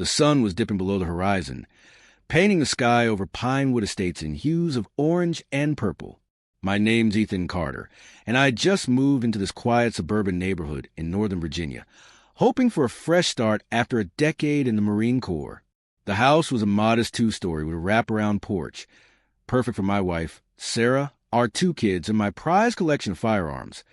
The sun was dipping below the horizon, painting the sky over Pinewood Estates in hues of orange and purple. My name's Ethan Carter, and I just moved into this quiet suburban neighborhood in Northern Virginia, hoping for a fresh start after a decade in the Marine Corps. The house was a modest 2-story with a wraparound porch, perfect for my wife, Sarah, our 2 kids, and my prized collection of firearms.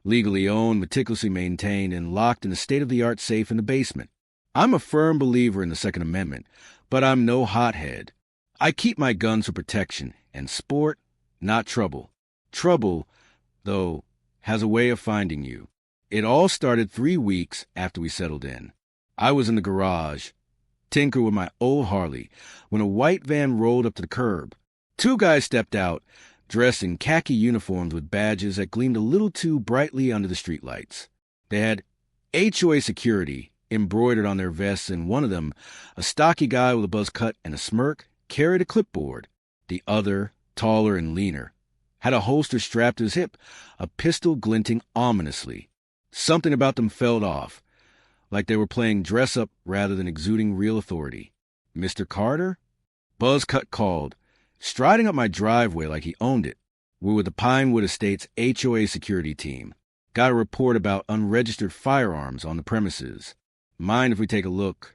Legally owned, meticulously maintained, and locked in a state-of-the-art safe in the basement. I'm a firm believer in the Second Amendment, but I'm no hothead. I keep my guns for protection and sport, not trouble. Trouble, though, has a way of finding you. It all started 3 weeks after we settled in. I was in the garage, tinkering with my old Harley, when a white van rolled up to the curb. 2 guys stepped out, dressed in khaki uniforms with badges that gleamed a little too brightly under the streetlights. They had HOA security embroidered on their vests, and one of them, a stocky guy with a buzz cut and a smirk, carried a clipboard. The other, taller and leaner, had a holster strapped to his hip, a pistol glinting ominously. Something about them felt off, like they were playing dress-up rather than exuding real authority. "Mr. Carter?" Buzz Cut called, striding up my driveway like he owned it. "We're with the Pinewood Estates HOA security team. Got a report about unregistered firearms on the premises. Mind if we take a look?"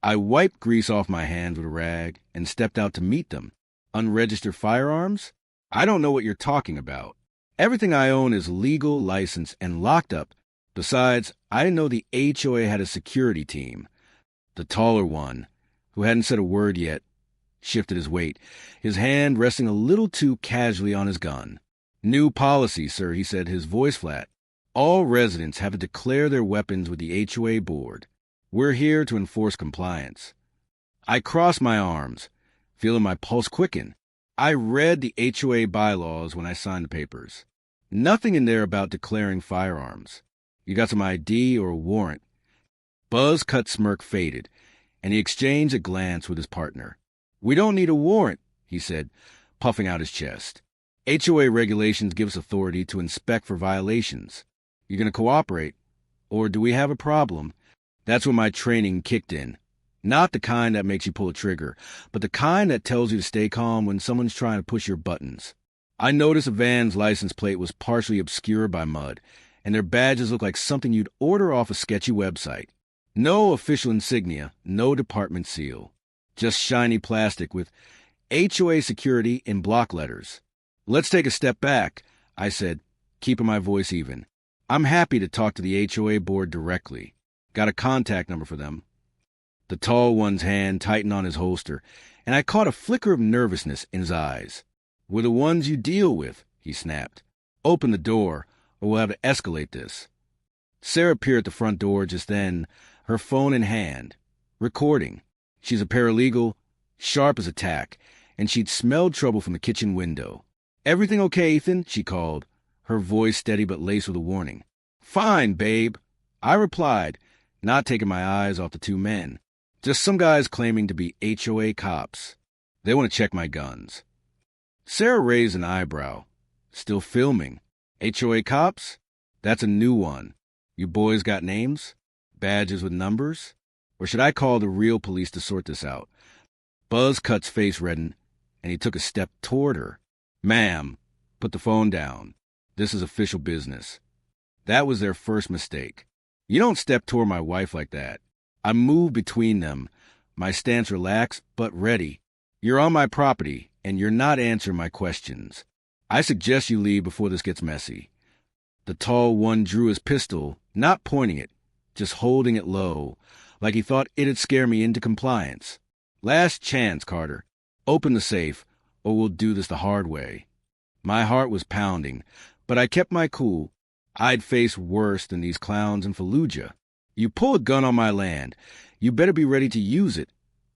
I wiped grease off my hands with a rag and stepped out to meet them. "Unregistered firearms? I don't know what you're talking about. Everything I own is legal, licensed, and locked up. Besides, I didn't know the HOA had a security team." The taller one, who hadn't said a word yet, shifted his weight, his hand resting a little too casually on his gun. "New policy, sir," he said, his voice flat. "All residents have to declare their weapons with the HOA board. We're here to enforce compliance." I crossed my arms, feeling my pulse quicken. I read the HOA bylaws when I signed the papers. Nothing in there about declaring firearms. "You got some ID or a warrant?" Buzz Cut's smirk faded, and he exchanged a glance with his partner. "We don't need a warrant," he said, puffing out his chest. "HOA regulations give us authority to inspect for violations. You going to cooperate? Or do we have a problem?" That's when my training kicked in. Not the kind that makes you pull a trigger, but the kind that tells you to stay calm when someone's trying to push your buttons. I noticed a van's license plate was partially obscured by mud, and their badges looked like something you'd order off a sketchy website. No official insignia, no department seal. Just shiny plastic with HOA security in block letters. "Let's take a step back," I said, keeping my voice even. "I'm happy to talk to the HOA board directly. Got a contact number for them." The tall one's hand tightened on his holster, and I caught a flicker of nervousness in his eyes. "We're the ones you deal with," he snapped. "Open the door, or we'll have to escalate this." Sarah appeared at the front door just then, her phone in hand, recording. She's a paralegal, sharp as a tack, and she'd smelled trouble from the kitchen window. "Everything okay, Ethan?" she called, her voice steady but laced with a warning. "Fine, babe," I replied, not taking my eyes off the 2 men. "Just some guys claiming to be HOA cops. They want to check my guns." Sarah raised an eyebrow. "Still filming? HOA cops? That's a new one. You boys got names? Badges with numbers? Or should I call the real police to sort this out?" Buzz Cut's face reddened, and he took a step toward her. "Ma'am, put the phone down. This is official business." That was their first mistake. You don't step toward my wife like that. I moved between them, my stance relaxed but ready. "You're on my property, and you're not answering my questions. I suggest you leave before this gets messy." The tall one drew his pistol, not pointing it, just holding it low, like he thought it'd scare me into compliance. "Last chance, Carter. Open the safe, or we'll do this the hard way." My heart was pounding, but I kept my cool. I'd faced worse than these clowns in Fallujah. "You pull a gun on my land, you better be ready to use it,"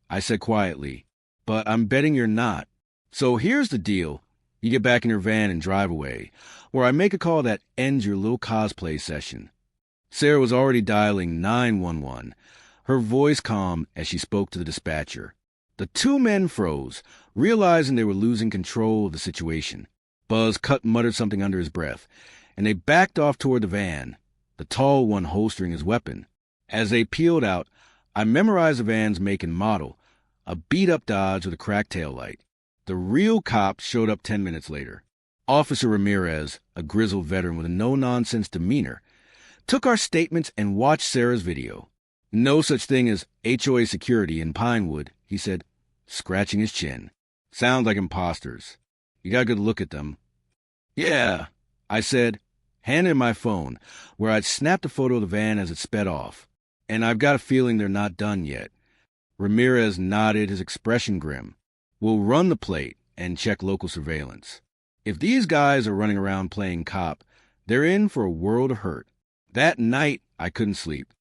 I said quietly. "But I'm betting you're not. So here's the deal. You get back in your van and drive away, or I make a call that ends your little cosplay session." Sarah was already dialing 911, her voice calm as she spoke to the dispatcher. The 2 men froze, realizing they were losing control of the situation. Buzz Cut muttered something under his breath, and they backed off toward the van, the tall one holstering his weapon. As they peeled out, I memorized the van's make and model, a beat-up Dodge with a cracked taillight. The real cop showed up 10 minutes later. Officer Ramirez, a grizzled veteran with a no-nonsense demeanor, took our statements and watched Sarah's video. No such thing as HOA security in Pinewood, he said, scratching his chin. Sound like imposters. You got a good look at them. Yeah, I said, handing him my phone, where I'd snapped a photo of the van as it sped off. And I've got a feeling they're not done yet. Ramirez nodded, his expression grim. We'll run the plate and check local surveillance. If these guys are running around playing cop, they're in for a world of hurt. That night, I couldn't sleep.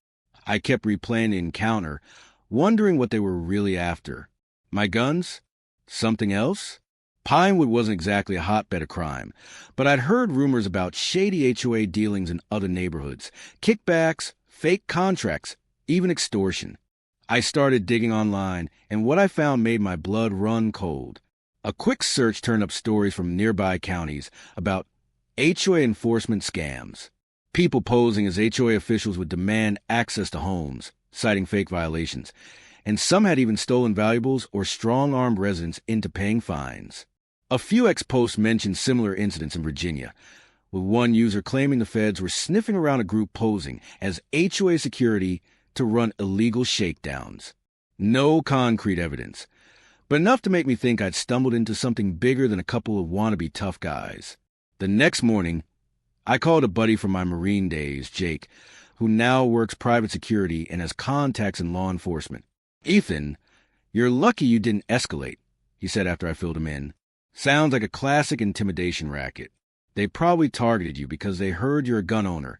I kept replaying the encounter, wondering what they were really after. My guns? Something else? Pinewood wasn't exactly a hotbed of crime, but I'd heard rumors about shady HOA dealings in other neighborhoods, kickbacks, fake contracts, even extortion. I started digging online, and what I found made my blood run cold. A quick search turned up stories from nearby counties about HOA enforcement scams. People posing as HOA officials would demand access to homes, citing fake violations, and some had even stolen valuables or strong-armed residents into paying fines. A few ex-posts mentioned similar incidents in Virginia, with one user claiming the feds were sniffing around a group posing as HOA security to run illegal shakedowns. No concrete evidence, but enough to make me think I'd stumbled into something bigger than a couple of wannabe tough guys. The next morning, I called a buddy from my Marine days, Jake, who now works private security and has contacts in law enforcement. Ethan, you're lucky you didn't escalate, he said after I filled him in. Sounds like a classic intimidation racket. They probably targeted you because they heard you're a gun owner.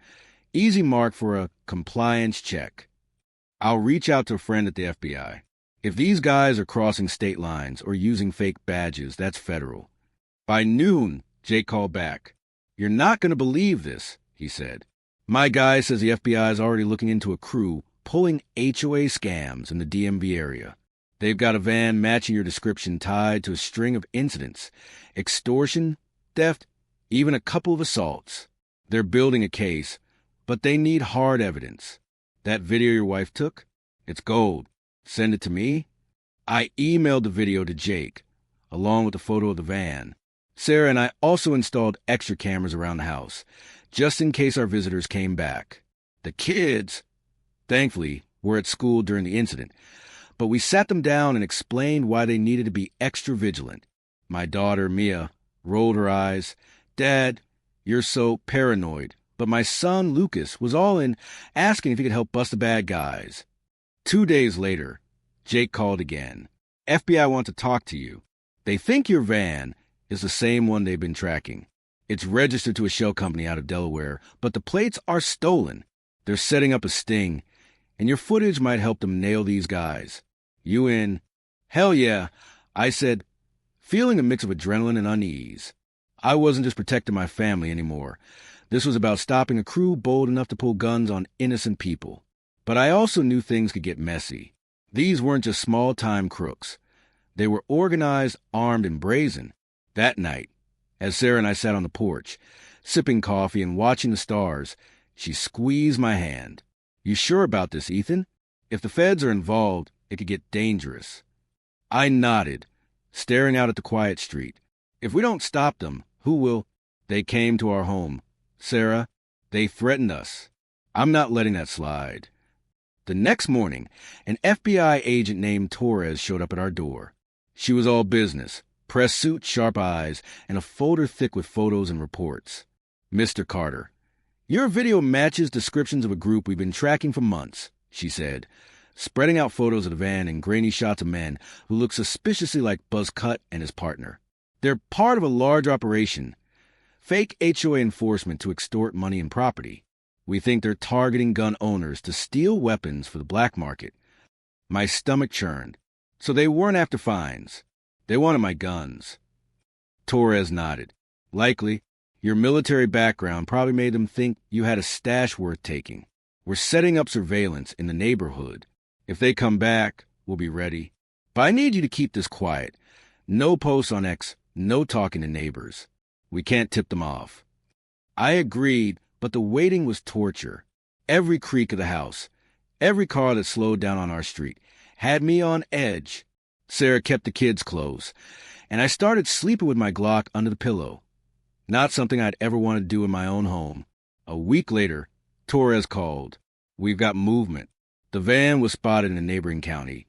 Easy mark for a compliance check. I'll reach out to a friend at the FBI. If these guys are crossing state lines or using fake badges, that's federal. By noon, Jake called back. You're not going to believe this, he said. My guy says the FBI is already looking into a crew pulling HOA scams in the DMV area. They've got a van matching your description tied to a string of incidents, extortion, theft, even a couple of assaults. They're building a case, but they need hard evidence. That video your wife took? It's gold. Send it to me? I emailed the video to Jake, along with the photo of the van. Sarah and I also installed extra cameras around the house, just in case our visitors came back. The kids, thankfully, were at school during the incident, but we sat them down and explained why they needed to be extra vigilant. My daughter, Mia, rolled her eyes. Dad, you're so paranoid. But my son, Lucas, was all in, asking if he could help bust the bad guys. 2 days later, Jake called again. FBI want to talk to you. They think your van is the same one they've been tracking. It's registered to a shell company out of Delaware, but the plates are stolen. They're setting up a sting, and your footage might help them nail these guys. You in? Hell yeah, I said, feeling a mix of adrenaline and unease. I wasn't just protecting my family anymore. This was about stopping a crew bold enough to pull guns on innocent people. But I also knew things could get messy. These weren't just small-time crooks. They were organized, armed, and brazen. That night, as Sarah and I sat on the porch, sipping coffee and watching the stars, she squeezed my hand. You sure about this, Ethan? If the feds are involved, it could get dangerous. I nodded, staring out at the quiet street. If we don't stop them, who will? They came to our home. Sarah, they threatened us. I'm not letting that slide. The next morning, an FBI agent named Torres showed up at our door. She was all business, press suit, sharp eyes, and a folder thick with photos and reports. Mr. Carter, your video matches descriptions of a group we've been tracking for months, she said, spreading out photos of the van and grainy shots of men who look suspiciously like Buzz Cut and his partner. They're part of a large operation, fake HOA enforcement to extort money and property. We think they're targeting gun owners to steal weapons for the black market. My stomach churned. So they weren't after fines. They wanted my guns. Torres nodded. Likely, your military background probably made them think you had a stash worth taking. We're setting up surveillance in the neighborhood. If they come back, we'll be ready. But I need you to keep this quiet. No posts on X, no talking to neighbors. We can't tip them off. I agreed, but the waiting was torture. Every creak of the house, Every car that slowed down on our street had me on edge. Sarah kept the kids close, and I started sleeping with my Glock under the pillow. Not something I'd ever want to do in my own home. A week later, Torres called. "We've got movement." The van was spotted in a neighboring county,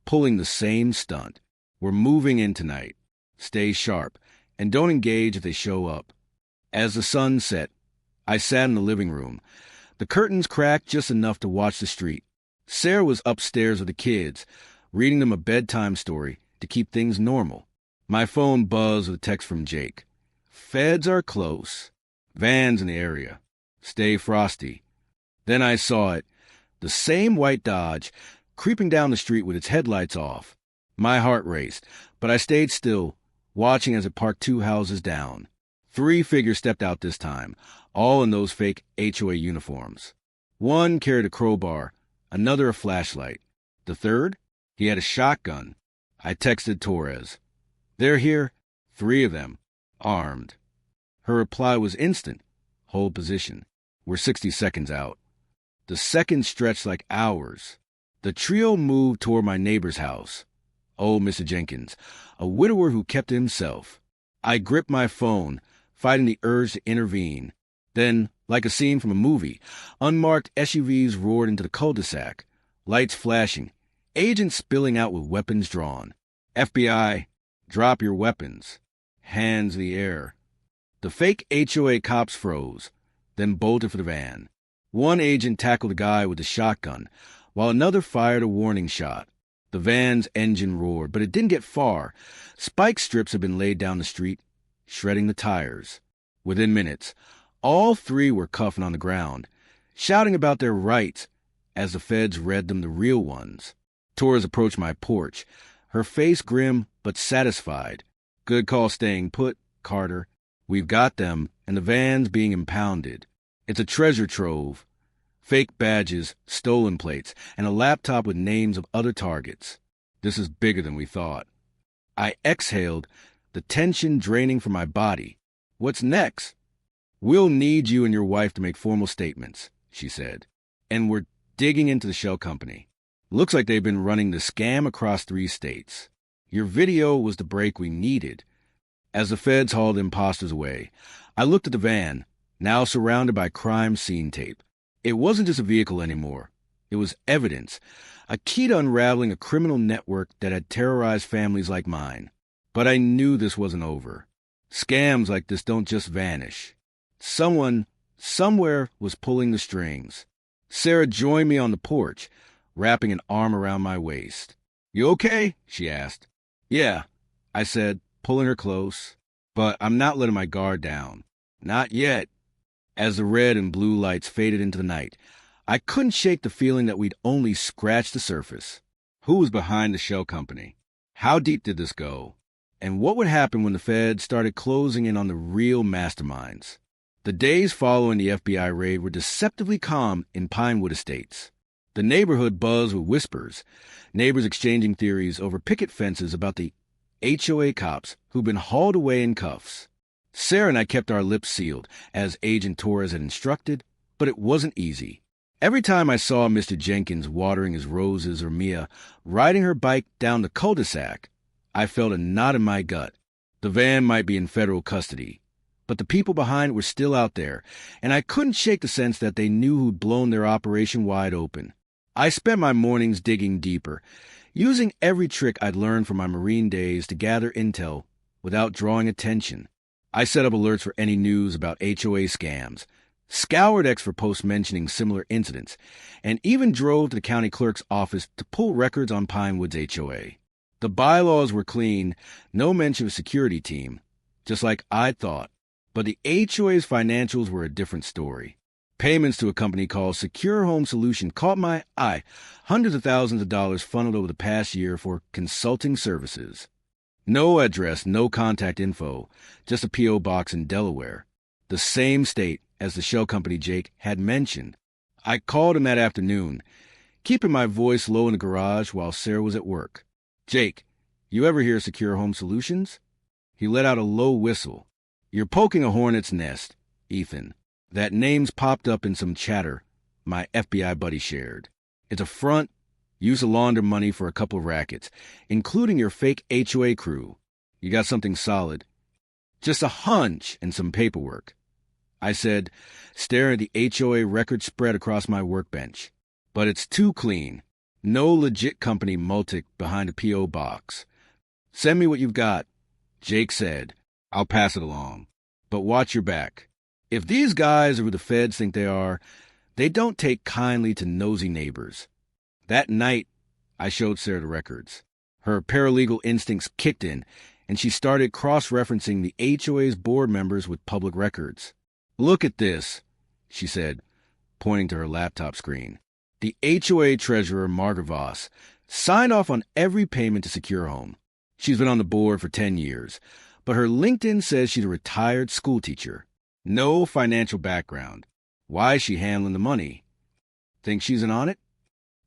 pulling the same stunt. "We're moving in tonight. Stay sharp, and don't engage if they show up." As the sun set, I sat in the living room. The curtains cracked just enough to watch the street. Sarah was upstairs with the kids, reading them a bedtime story to keep things normal. My phone buzzed with a text from Jake. "Feds are close. Vans in the area. Stay frosty." Then I saw it, the same white Dodge, creeping down the street with its headlights off. My heart raced, but I stayed still, watching as it parked 2 houses down. 3 figures stepped out this time, all in those fake HOA uniforms. One carried a crowbar, another a flashlight. The third, he had a shotgun. I texted Torres. "They're here, 3 of them, armed." Her reply was instant. "Hold position. We're 60 seconds out." The seconds stretched like hours. The trio moved toward my neighbor's house. Old Mr. Jenkins, a widower who kept to himself. I gripped my phone, fighting the urge to intervene. Then, like a scene from a movie, unmarked SUVs roared into the cul-de-sac, lights flashing, agents spilling out with weapons drawn. "FBI, drop your weapons." Hands in the air. The fake HOA cops froze, then bolted for the van. One agent tackled a guy with a shotgun, while another fired a warning shot. The van's engine roared, but it didn't get far. Spike strips had been laid down the street, shredding the tires. Within minutes, all 3 were cuffed on the ground, shouting about their rights as the feds read them the real ones. Torres approached my porch, her face grim but satisfied. "Good call staying put, Carter. We've got them, and the van's being impounded. It's a treasure trove. Fake badges, stolen plates, and a laptop with names of other targets. This is bigger than we thought." I exhaled, the tension draining from my body. "What's next?" "We'll need you and your wife to make formal statements," she said. "And we're digging into the shell company. Looks like they've been running the scam across 3 states. Your video was the break we needed." As the feds hauled the imposters away, I looked at the van, now surrounded by crime scene tape. It wasn't just a vehicle anymore. It was evidence, a key to unraveling a criminal network that had terrorized families like mine. But I knew this wasn't over. Scams like this don't just vanish. Someone, somewhere, was pulling the strings. Sarah joined me on the porch, wrapping an arm around my waist. "You okay?" she asked. "Yeah," I said, pulling her close. "But I'm not letting my guard down. Not yet." As the red and blue lights faded into the night, I couldn't shake the feeling that we'd only scratched the surface. Who was behind the shell company? How deep did this go? And what would happen when the feds started closing in on the real masterminds? The days following the FBI raid were deceptively calm in Pinewood Estates. The neighborhood buzzed with whispers, neighbors exchanging theories over picket fences about the HOA cops who'd been hauled away in cuffs. Sarah and I kept our lips sealed, as Agent Torres had instructed, but it wasn't easy. Every time I saw Mr. Jenkins watering his roses or Mia riding her bike down the cul-de-sac, I felt a knot in my gut. The van might be in federal custody, but the people behind it were still out there, and I couldn't shake the sense that they knew who'd blown their operation wide open. I spent my mornings digging deeper, using every trick I'd learned from my Marine days to gather intel without drawing attention. I set up alerts for any news about HOA scams, scoured X for posts mentioning similar incidents, and even drove to the county clerk's office to pull records on Pinewood's HOA. The bylaws were clean, no mention of a security team, just like I'd thought. But the HOA's financials were a different story. Payments to a company called SecureHome Solutions caught my eye, hundreds of thousands of dollars funneled over the past year for consulting services. No address, no contact info, just a P.O. box in Delaware, the same state as the shell company Jake had mentioned. I called him that afternoon, keeping my voice low in the garage while Sarah was at work. "Jake, you ever hear SecureHome Solutions?" He let out a low whistle. "You're poking a hornet's nest, Ethan. That name's popped up in some chatter my FBI buddy shared. It's a front. Use to launder money for a couple of rackets, including your fake HOA crew. You got something solid. Just a hunch and some paperwork, I said, staring at the HOA record spread across my workbench. But it's too clean. No legit company multic behind a P.O. box. Send me what you've got, Jake said. I'll pass it along. But watch your back. If these guys are who the feds think they are, they don't take kindly to nosy neighbors. That night, I showed Sarah the records. Her paralegal instincts kicked in, and she started cross-referencing the HOA's board members with public records. Look at this, she said, pointing to her laptop screen. The HOA treasurer, Margaret Voss, signed off on every payment to SecureHome. She's been on the board for 10 years, but her LinkedIn says she's a retired schoolteacher. No financial background. Why is she handling the money? Think she's in on it?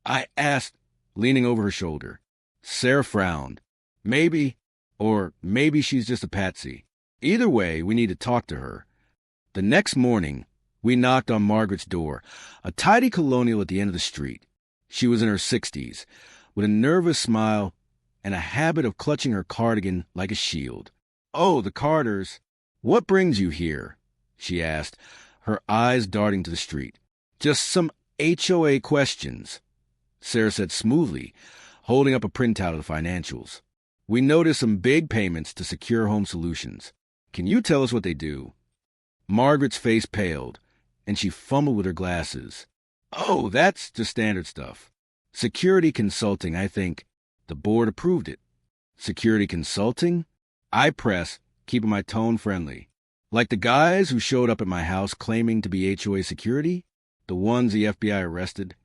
I asked, leaning over her shoulder. Sarah frowned. Maybe, or maybe she's just a patsy. Either way, we need to talk to her. The next morning, we knocked on Margaret's door, a tidy colonial at the end of the street. She was in her 60s, with a nervous smile and a habit of clutching her cardigan like a shield. Oh, the Carters. What brings you here? She asked, her eyes darting to the street. Just some HOA questions, Sarah said smoothly, holding up a printout of the financials. We noticed some big payments to SecureHome Solutions. Can you tell us what they do? Margaret's face paled, and she fumbled with her glasses. Oh, that's just standard stuff. Security consulting, I think. The board approved it. Security consulting? I pressed, keeping my tone friendly. Like the guys who showed up at my house claiming to be HOA security? The ones the FBI arrested?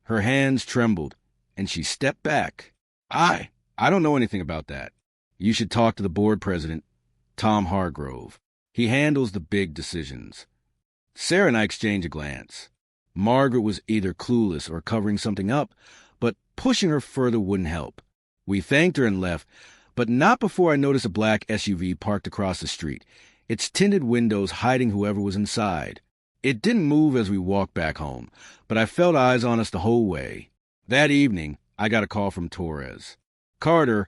Her hands trembled, and she stepped back. I don't know anything about that. You should talk to the board president, Tom Hargrove. He handles the big decisions. Sarah and I exchanged a glance. Margaret was either clueless or covering something up, but pushing her further wouldn't help. We thanked her and left, but not before I noticed a black SUV parked across the street, its tinted windows hiding whoever was inside. It didn't move as we walked back home, but I felt eyes on us the whole way. That evening, I got a call from Torres. Carter,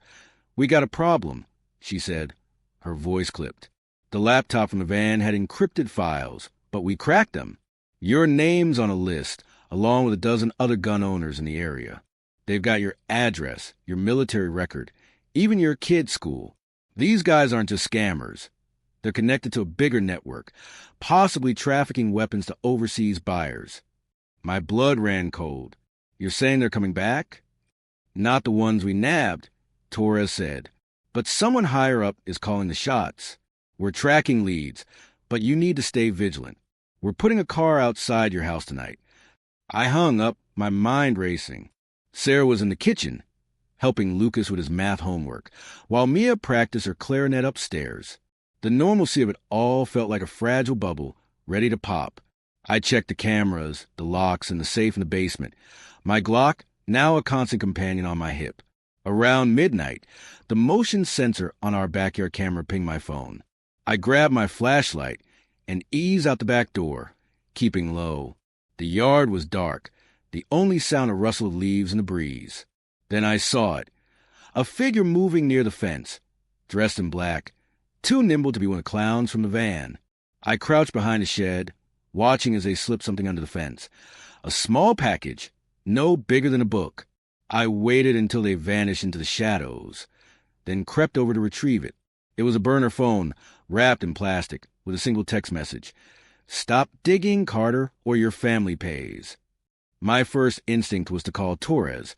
we got a problem, she said. Her voice clipped. The laptop from the van had encrypted files, but we cracked them. Your name's on a list, along with a dozen other gun owners in the area. They've got your address, your military record, even your kid's school. These guys aren't just scammers. They're connected to a bigger network, possibly trafficking weapons to overseas buyers. My blood ran cold. You're saying they're coming back? Not the ones we nabbed, Torres said. But someone higher up is calling the shots. We're tracking leads, but you need to stay vigilant. We're putting a car outside your house tonight. I hung up, my mind racing. Sarah was in the kitchen, helping Lucas with his math homework, while Mia practiced her clarinet upstairs. The normalcy of it all felt like a fragile bubble, ready to pop. I checked the cameras, the locks, and the safe in the basement. My Glock, now a constant companion on my hip. Around midnight, the motion sensor on our backyard camera pinged my phone. I grabbed my flashlight and eased out the back door, keeping low. The yard was dark, the only sound a rustle of leaves in the breeze. Then I saw it, a figure moving near the fence, dressed in black, too nimble to be one of the clowns from the van. I crouched behind the shed, watching as they slipped something under the fence. A small package, no bigger than a book. I waited until they vanished into the shadows, then crept over to retrieve it. It was a burner phone, wrapped in plastic, with a single text message. Stop digging, Carter, or your family pays. My first instinct was to call Torres,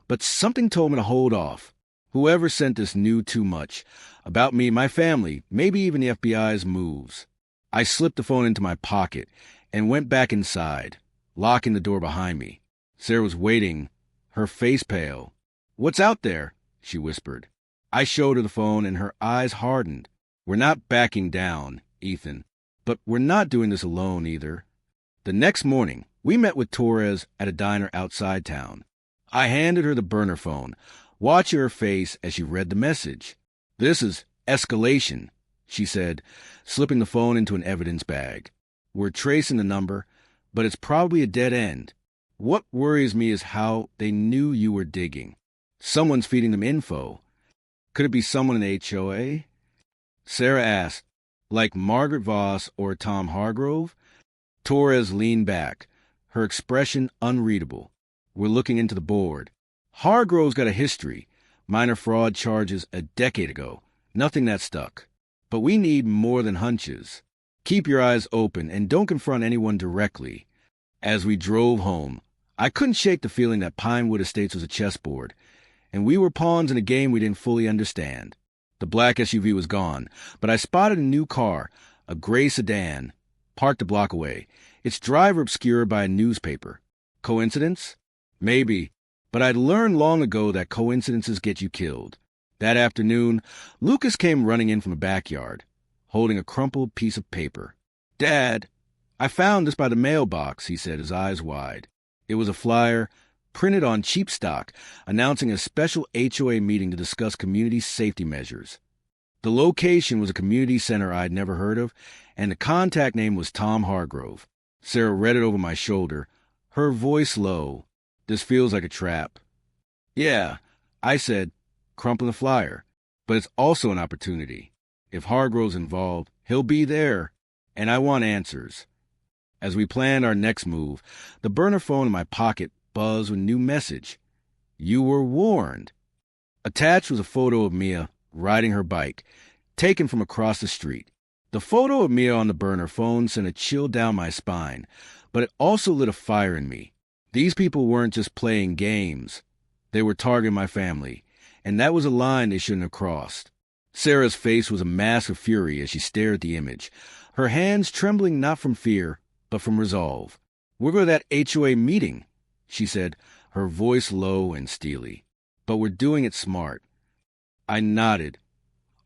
but something told me to hold off. Whoever sent this knew too much. About me, my family, maybe even the FBI's moves. I slipped the phone into my pocket and went back inside, locking the door behind me. Sarah was waiting, her face pale. What's out there? She whispered. I showed her the phone and her eyes hardened. We're not backing down, Ethan. But we're not doing this alone either. The next morning, we met with Torres at a diner outside town. I handed her the burner phone, watching her face as she read the message. This is escalation, she said, slipping the phone into an evidence bag. We're tracing the number, but it's probably a dead end. What worries me is how they knew you were digging. Someone's feeding them info. Could it be someone in the HOA? Sarah asked, like Margaret Voss or Tom Hargrove? Torres leaned back, her expression unreadable. We're looking into the board. Hargrove's got a history. Minor fraud charges a decade ago. Nothing that stuck. But we need more than hunches. Keep your eyes open and don't confront anyone directly. As we drove home, I couldn't shake the feeling that Pinewood Estates was a chessboard, and we were pawns in a game we didn't fully understand. The black SUV was gone, but I spotted a new car, a gray sedan, parked a block away, its driver obscured by a newspaper. Coincidence? Maybe, but I'd learned long ago that coincidences get you killed. That afternoon, Lucas came running in from the backyard, holding a crumpled piece of paper. "Dad, I found this by the mailbox," he said, his eyes wide. It was a flyer, printed on cheap stock, announcing a special HOA meeting to discuss community safety measures. The location was a community center I'd never heard of, and the contact name was Tom Hargrove. Sarah read it over my shoulder, her voice low. "This feels like a trap." "Yeah," I said, crumpling the flyer, "but it's also an opportunity. If Hargrove's involved, he'll be there, and I want answers." As we planned our next move, the burner phone in my pocket buzzed with a new message. "You were warned." Attached was a photo of Mia riding her bike, taken from across the street. The photo of Mia on the burner phone sent a chill down my spine, but it also lit a fire in me. These people weren't just playing games. They were targeting my family, and that was a line they shouldn't have crossed. Sarah's face was a mask of fury as she stared at the image, her hands trembling not from fear, but from resolve. "We're going to that HOA meeting," she said, her voice low and steely. "But we're doing it smart." I nodded,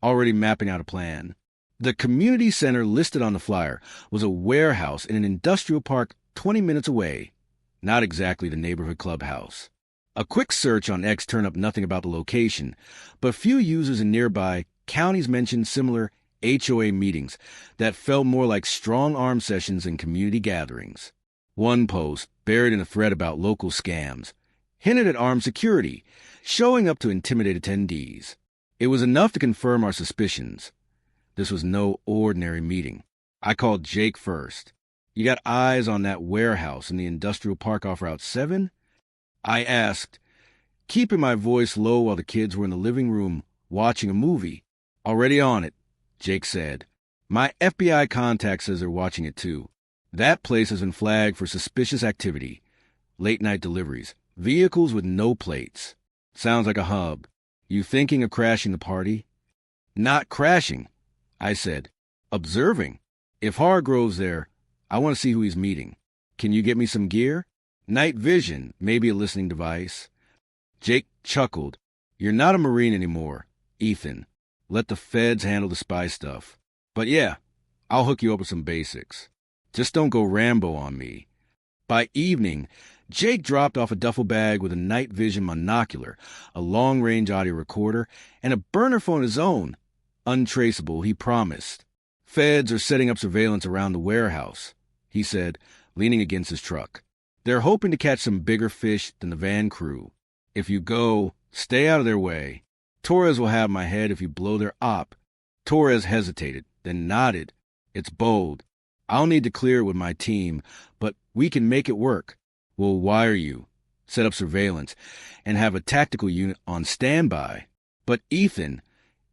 already mapping out a plan. The community center listed on the flyer was a warehouse in an industrial park 20 minutes away, not exactly the neighborhood clubhouse. A quick search on X turned up nothing about the location, but few users in nearby counties mentioned similar HOA meetings that felt more like strong-arm sessions and community gatherings. One post, buried in a thread about local scams, hinted at armed security, showing up to intimidate attendees. It was enough to confirm our suspicions. This was no ordinary meeting. I called Jake first. "You got eyes on that warehouse in the industrial park off Route 7? I asked, keeping my voice low while the kids were in the living room watching a movie. "Already on it," Jake said. "My FBI contact says they're watching it too. That place has been flagged for suspicious activity. Late-night deliveries. Vehicles with no plates. Sounds like a hub. You thinking of crashing the party?" "Not crashing," I said. "Observing. If Hargrove's there, I want to see who he's meeting. Can you get me some gear? Night vision, maybe a listening device." Jake chuckled. "You're not a Marine anymore, Ethan. Let the feds handle the spy stuff. But yeah, I'll hook you up with some basics. Just don't go Rambo on me." By evening, Jake dropped off a duffel bag with a night vision monocular, a long-range audio recorder, and a burner phone of his own. Untraceable, he promised. "Feds are setting up surveillance around the warehouse," he said, leaning against his truck. "They're hoping to catch some bigger fish than the van crew. If you go, stay out of their way. Torres will have my head if you blow their op." Torres hesitated, then nodded. "It's bold. I'll need to clear it with my team, but we can make it work. We'll wire you, set up surveillance, and have a tactical unit on standby. But Ethan,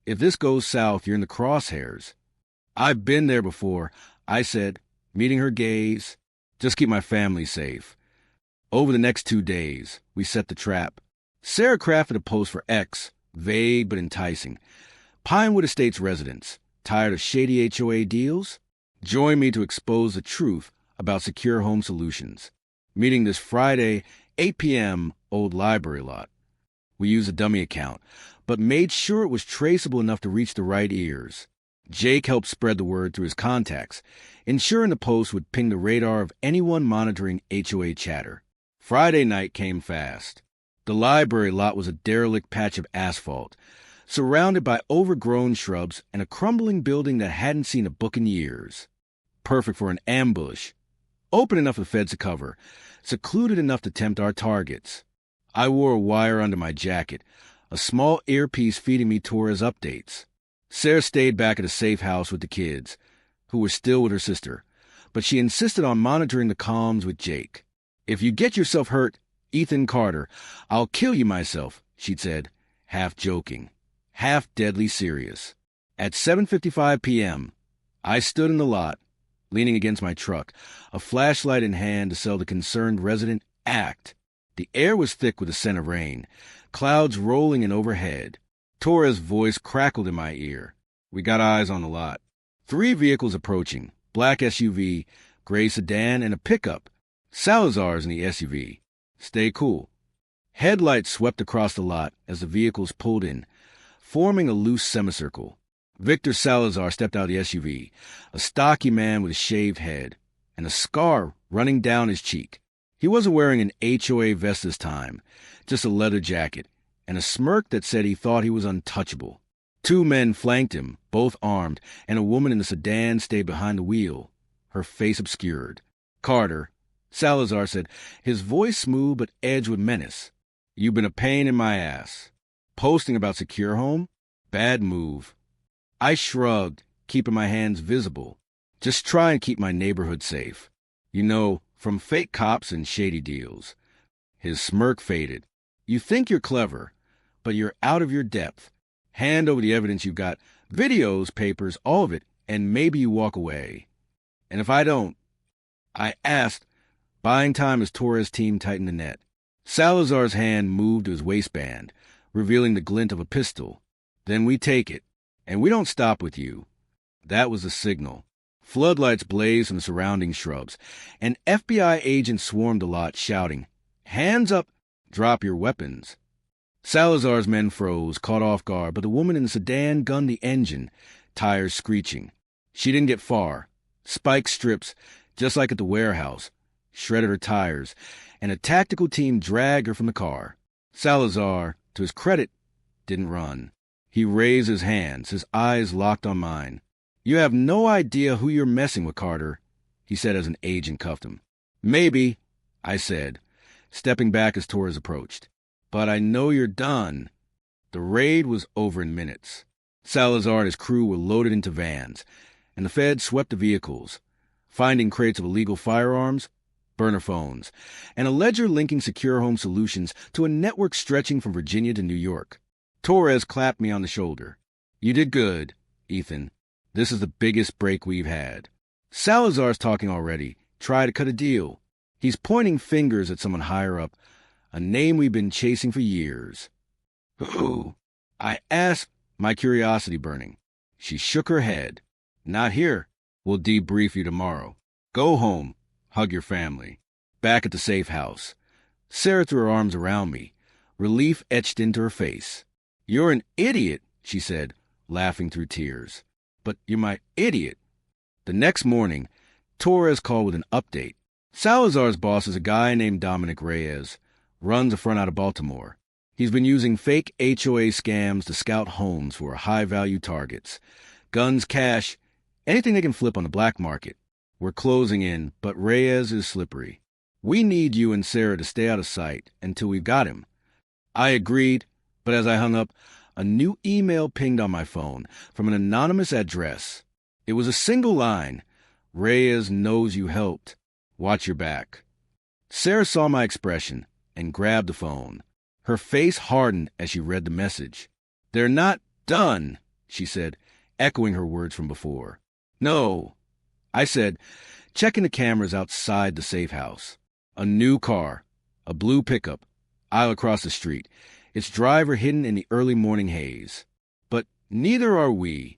if this goes south, you're in the crosshairs." "I've been there before," I said, meeting her gaze. "Just keep my family safe." Over the next 2 days, we set the trap. Sarah crafted a post for X, vague but enticing. "Pinewood Estates residents, tired of shady HOA deals? Join me to expose the truth about SecureHome Solutions. Meeting this Friday, 8 p.m., old library lot." We used a dummy account, but made sure it was traceable enough to reach the right ears. Jake helped spread the word through his contacts, ensuring the post would ping the radar of anyone monitoring HOA chatter. Friday night came fast. The library lot was a derelict patch of asphalt, surrounded by overgrown shrubs and a crumbling building that hadn't seen a book in years. Perfect for an ambush. Open enough for the feds to cover, secluded enough to tempt our targets. I wore a wire under my jacket, a small earpiece feeding me Torres updates. Sarah stayed back at a safe house with the kids, who were still with her sister, but she insisted on monitoring the comms with Jake. "If you get yourself hurt, Ethan Carter, I'll kill you myself," she'd said, half joking, half deadly serious. At 7:55 p.m., I stood in the lot, leaning against my truck, a flashlight in hand to sell the concerned resident act. The air was thick with the scent of rain, clouds rolling in overhead. Torres' voice crackled in my ear. "We got eyes on the lot. 3 vehicles approaching, black SUV, gray sedan, and a pickup. Salazar's in the SUV. Stay cool." Headlights swept across the lot as the vehicles pulled in, forming a loose semicircle. Victor Salazar stepped out of the SUV, a stocky man with a shaved head, and a scar running down his cheek. He wasn't wearing an HOA vest this time, just a leather jacket, and a smirk that said he thought he was untouchable. 2 men flanked him, both armed, and a woman in the sedan stayed behind the wheel, her face obscured. "Carter," Salazar said, his voice smooth but edged with menace. "You've been a pain in my ass. Posting about SecureHome? Bad move." I shrugged, keeping my hands visible. "Just try and keep my neighborhood safe. You know, from fake cops and shady deals." His smirk faded. "You think you're clever, but you're out of your depth. Hand over the evidence you've got, videos, papers, all of it, and maybe you walk away." "And if I don't?" I asked, buying time as Torres' team tightened the net. Salazar's hand moved to his waistband, revealing the glint of a pistol. "Then we take it. And we don't stop with you." That was the signal. Floodlights blazed from the surrounding shrubs. An FBI agent swarmed the lot, shouting, "Hands up! Drop your weapons." Salazar's men froze, caught off guard, but the woman in the sedan gunned the engine, tires screeching. She didn't get far. Spike strips, just like at the warehouse, shredded her tires, and a tactical team dragged her from the car. Salazar, to his credit, didn't run. He raised his hands, his eyes locked on mine. "You have no idea who you're messing with, Carter," he said as an agent cuffed him. "Maybe," I said, stepping back as Torres approached. "But I know you're done." The raid was over in minutes. Salazar and his crew were loaded into vans, and the feds swept the vehicles, finding crates of illegal firearms, burner phones, and a ledger linking SecureHome Solutions to a network stretching from Virginia to New York. Torres clapped me on the shoulder. "You did good, Ethan. This is the biggest break we've had." "Salazar's talking already. Try to cut a deal. He's pointing fingers at someone higher up, a name we've been chasing for years." "Who?" I asked, my curiosity burning. She shook her head. "Not here. We'll debrief you tomorrow. Go home. Hug your family." Back at the safe house, Sarah threw her arms around me, relief etched into her face. "You're an idiot," she said, laughing through tears. "But you're my idiot." The next morning, Torres called with an update. Salazar's boss is a guy named Dominic Reyes, runs a front out of Baltimore. He's been using fake HOA scams to scout homes for high-value targets. Guns, cash, anything they can flip on the black market. We're closing in, but Reyes is slippery. "We need you and Sarah to stay out of sight until we've got him." I agreed, but as I hung up, a new email pinged on my phone from an anonymous address. It was a single line. "Reyes knows you helped. Watch your back." Sarah saw my expression and grabbed the phone. Her face hardened as she read the message. "They're not done," she said, echoing her words from before. "No," I said, checking the cameras outside the safe house. A new car, a blue pickup, aisle across the street, its driver hidden in the early morning haze. But neither are we.